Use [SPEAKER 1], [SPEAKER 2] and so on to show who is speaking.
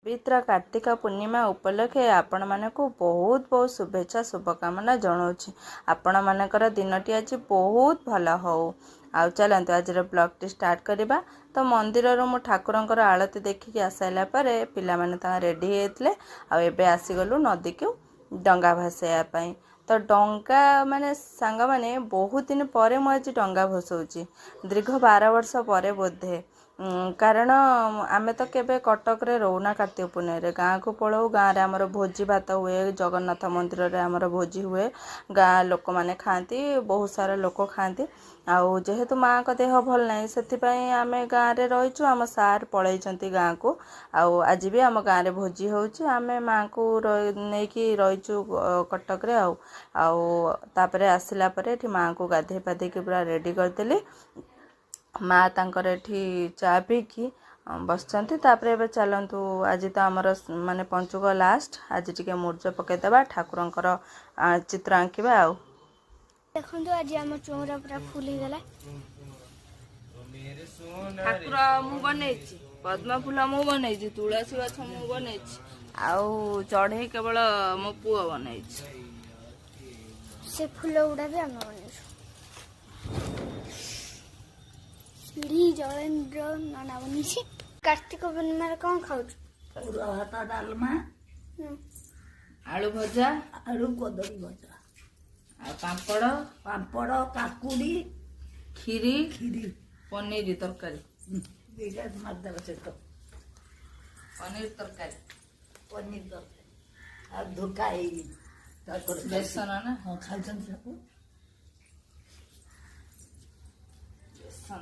[SPEAKER 1] पवित्र कार्तिक पूर्णिमा उपलक्षे आपण मानकु बहुत बहुत शुभेच्छा शुभकामना जनाऊँ। आपण मानकर दिनटी आज बहुत भल हो। आउ चलते आज ब्लॉग स्टार्ट करवा। तो मंदिर मु ठाकुरंकर आलती देखिकी आसाइला परे पिला माने रेडी होते आबे आसीगलु नदी को डंगा भसाइवाई। तो डंगा माने सांग माने बहुत दिन पर मुझे डंगा भसाऊँगी दीर्घ 12 वर्ष पर बोधे। कारण आमे तो केबे कटक रे रोना कार्तिक पूर्णिमा गाँ को पलाऊ। गाँव में आमर भोजी भात हुए, जगन्नाथ मंदिर रे आमर भोजी हुए, गाँ लोक माने खाती, बहुत सारा लोक खाती। आउ जेहेतु माँ का देह भल नहीं से आमे गाँव रे रहीचु। आम सार पलैचंती गाँ को। आउ आज भी आम गाँव रे भोजी होउची। आमे माँ को नहीं कि रहीचु कटक रे। आउ तापरे आसिला परे एठी माँ को गाधे पाधे के पूरा रेडी करदेली। माँ तांकर एठी चा पी की बसचंती। तापरे एबे चलंतु आज तो आमर माने पंचुक लास्ट आज टिके मुर्ज पकेदेबा ठाकुरंकर चित्र आंकिबा। आउ
[SPEAKER 2] देखंतु आज आम चौरा पूरा फुल ही गला।
[SPEAKER 1] ठाकुर मु बनैछि, पद्म फूल मु बनैछि, तुलसी गछ मु बनैछि, आउ चढ़े केवल मो पुओ बनैछि।
[SPEAKER 2] से फूल गुड़ा भी आम बनैछु। सीढ़ी जलेन्द्र नाना बनीछि। कार्तिक पूर्णिमा रे कोन खाउछु?
[SPEAKER 3] अरुआ भात डालमा,
[SPEAKER 1] आलू भजा,
[SPEAKER 3] आलू कदली भजा,
[SPEAKER 1] पापड़,
[SPEAKER 3] पापड़, काकुड़ी,
[SPEAKER 1] खीरी,
[SPEAKER 3] खीरी,
[SPEAKER 1] पनीर तरकारी,
[SPEAKER 3] बेगा मर्दवा से तो
[SPEAKER 1] पनीर तरकारी,
[SPEAKER 3] पनीर तरकारी आ धुकाई ताकर
[SPEAKER 1] बेसन ना
[SPEAKER 3] हां खाइछन सब
[SPEAKER 1] बेसन